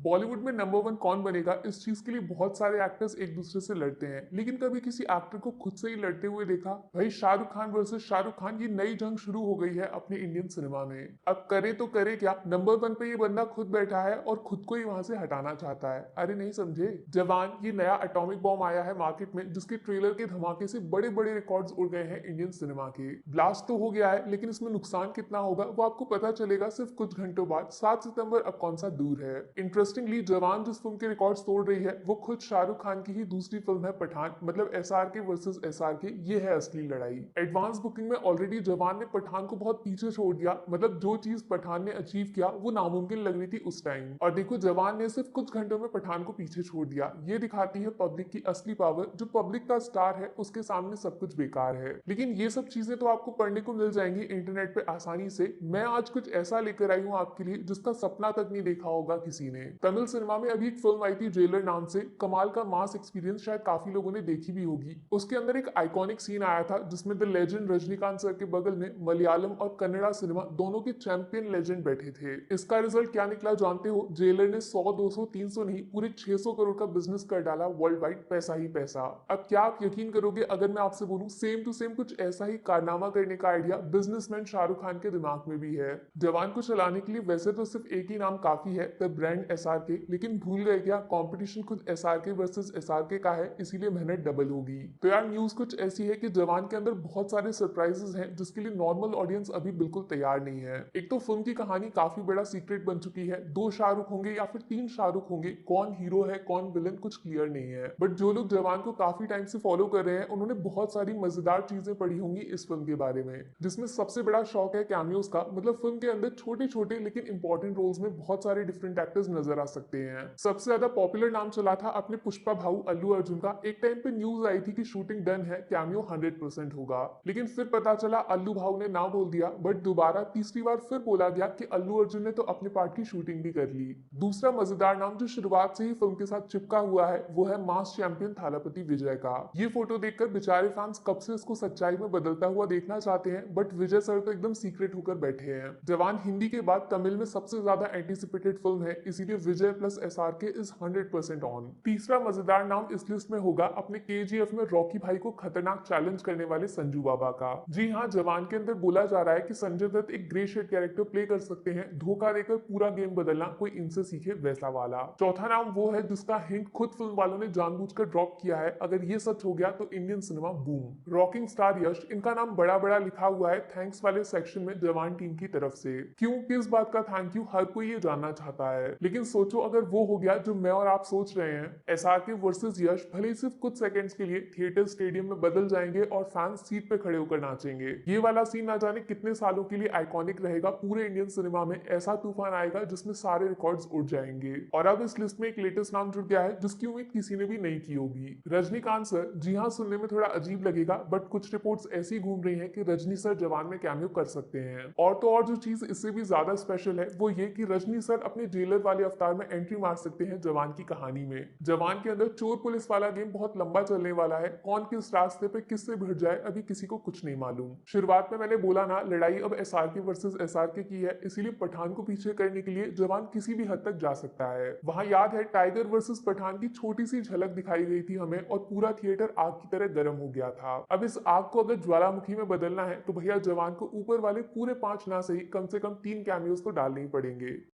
बॉलीवुड में number one कौन बनेगा इस चीज के लिए बहुत सारे एक्टर्स एक दूसरे से लड़ते हैं, लेकिन कभी किसी एक्टर को खुद से ही लड़ते हुए देखा? भाई शाहरुख खान वर्सेस शाहरुख खान, ये नई जंग शुरू हो गई है अपने इंडियन सिनेमा में। अब करे तो करे क्या, नंबर वन पे ये बंदा खुद बैठा है और खुद को ही वहां से हटाना चाहता है। अरे नहीं समझे? जवान, ये नया एटॉमिक बॉम्ब आया है मार्केट में, जिसके ट्रेलर के धमाके से बड़े बड़े रिकॉर्ड्स उड़ गए हैं इंडियन सिनेमा के। ब्लास्ट तो हो गया है, लेकिन इसमें नुकसान कितना होगा वो आपको पता चलेगा सिर्फ कुछ घंटों बाद। 7 सितंबर अब कौन सा दूर है। इंटरेस्टिंगली जवान जिस फिल्म के रिकॉर्ड्स तोड़ रही है वो खुद शाहरुख खान की ही दूसरी फिल्म है पठान, मतलब एसआरके वर्सेस एसआरके। ये है असली लड़ाई। एडवांस बुकिंग में ऑलरेडी जवान ने पठान को बहुत पीछे छोड़ दिया, मतलब जो चीज पठान ने अचीव किया वो नामुमकिन लग रही थी उस टाइम, और देखो जवान ने सिर्फ कुछ घंटों में पठान को पीछे छोड़ दिया। ये दिखाती है पब्लिक की असली पावर। जो पब्लिक का स्टार है उसके सामने सब कुछ बेकार है। लेकिन ये सब चीजें तो आपको पढ़ने को मिल जाएंगी इंटरनेट पे आसानी से। मैं आज कुछ ऐसा लेकर आई हूँ आपके लिए जिसका सपना तक नहीं देखा होगा किसी ने। तमिल सिनेमा में अभी एक फिल्म आई थी जेलर नाम से। कमाल का मास एक्सपीरियंस, शायद काफी लोगों ने देखी भी होगी। उसके अंदर एक आइकॉनिक सीन आया था जिसमें द लेजेंड रजनीकांत सर के बगल में मलयालम और कन्नड़ा सिनेमा दोनों के चैंपियन लेजेंड बैठे थे। इसका रिजल्ट क्या निकला जानते हो? जेलर ने 100 200 300 नहीं, पूरे 600 करोड़ का बिजनेस कर डाला वर्ल्ड वाइड। पैसा ही पैसा। अब क्या आप यकीन करोगे अगर मैं आपसे बोलूं सेम टू सेम कुछ ऐसा ही कारनामा करने का आइडिया बिजनेसमैन शाहरुख खान के दिमाग में भी है। जवान को चलाने के लिए वैसे तो सिर्फ एक ही नाम काफी है, द ब्रांड एसआरके, लेकिन भूल गए क्या कंपटीशन खुद एसआरके वर्सेस एसआरके का है, इसीलिए मेहनत डबल होगी। तो यार न्यूज कुछ ऐसी है कि जवान के अंदर बहुत सारे सरप्राइजेस हैं जिसके लिए नॉर्मल ऑडियंस अभी बिल्कुल तैयार नहीं है। एक तो फिल्म की कहानी काफी बड़ा सीक्रेट बन चुकी है। 2 शाहरुख होंगे या फिर 3 शाहरुख होंगे, कौन हीरो है कौन विलन कुछ क्लियर नहीं है। बट जो लोग जवान को काफी टाइम से फॉलो कर रहे हैं उन्होंने बहुत सारी मजेदार चीजें पढ़ी होंगी इस फिल्म के बारे में, जिसमें सबसे बड़ा शौक है कैमियोज का। मतलब फिल्म के अंदर छोटे छोटे लेकिन इंपॉर्टेंट रोल्स में बहुत सारे डिफरेंट एक्टर्स नजर आ सकते हैं। सबसे ज्यादा पॉपुलर नाम चला था अपने पुष्पा भाऊ अल्लू अर्जुन का। एक टाइम पे न्यूज आई थी कि शूटिंग डन है, कैमियो 100% होगा, लेकिन फिर पता चला अल्लू भाऊ ने ना बोल दिया। बट दोबारा तीसरी बार फिर बोला गया कि अल्लू अर्जुन ने तो अपने पार्ट की शूटिंग भी कर ली। दूसरा मजेदार नाम जो शुरुआत से ही फिल्म के साथ चिपका हुआ है वो है मास चैंपियन थालापति विजय का। ये फोटो देखकर बेचारे फैंस कब से इसको सच्चाई में बदलता हुआ देखना चाहते हैं, बट विजय सर तो एकदम सीक्रेट होकर बैठे हैं। जवान हिंदी के बाद तमिल में सबसे ज्यादा एंटीसिपेटेड फिल्म है, इसीलिए विजय प्लस एसआरके इज 100% ऑन। तीसरा मजेदार नाम इस लिस्ट में होगा अपने केजीएफ में रॉकी भाई को खतरनाक चैलेंज करने वाले संजू बाबा का। जी हाँ, जवान के अंदर बोला जा रहा है कि संजय दत्त एक ग्रे शेड कैरेक्टर प्ले कर सकते हैं, धोखा देकर पूरा गेम बदलना, कोई इनसे सीखे वैसा वाला। चौथा नाम वो है जिसका हिंट खुद फिल्म वालों ने जानबूझकर ड्रॉप किया है। अगर ये सच हो गया तो Indian cinema boom. Rocking star Yash, इनका नाम बड़ा बड़ा लिखा हुआ है थैंक्स वाले सेक्शन में जवान टीम की तरफ से। क्यों, किस बात का थैंक यू, हर कोई ये जानना चाहता है। लेकिन सोचो अगर वो हो गया जो मैं और आप सोच रहे हैं, एसआरके वर्सेस यश भले ही सिर्फ कुछ सेकंड्स के लिए थिएटर स्टेडियम में बदल जाएंगे और फैंस सीट पे खड़े होकर नाचेंगे। ये वाला सीन ना जाने कितने सालों के लिए आइकॉनिक रहेगा। पूरे इंडियन सिनेमा में ऐसा तूफान आएगा जिसमें सारे रिकॉर्ड्स उड़ जाएंगे। और अब इस लिस्ट में एक लेटेस्ट नाम जुड़ गया है जिसकी उम्मीद किसी ने भी नहीं की होगी, रजनीकांत सर। जी हाँ, सुनने में थोड़ा अजीब लगेगा बट कुछ रिपोर्ट्स ऐसी घूम रही हैं कि रजनी सर जवान में कैमियो कर सकते हैं। और तो और जो चीज इससे भी ज्यादा स्पेशल है वो ये कि रजनी सर अपने जेलर वाले अवतार में एंट्री मार सकते हैं जवान की कहानी में। जवान के अंदर चोर पुलिस वाला गेम बहुत लंबा चलने वाला है। कौन किस रास्ते पे किससे भिड़ जाए अभी किसी को कुछ नहीं मालूम। शुरुआत में मैंने बोला ना, लड़ाई अब एसआरके वर्सेस एसआरके की है, इसीलिए पठान को पीछे करने के लिए जवान किसी भी हद तक जा सकता है। वहां याद है टाइगर वर्सेस पठान की छोटी सी झलक दिखाई गई थी हमें और पूरा थिएटर आग की तरह गर्म हो गया था। अब इस आग को अगर ज्वालामुखी में बदलना है तो भैया जवान को ऊपर वाले पूरे 5 ना सही कम से कम 3 कैमियोज तो डालने ही पड़ेंगे।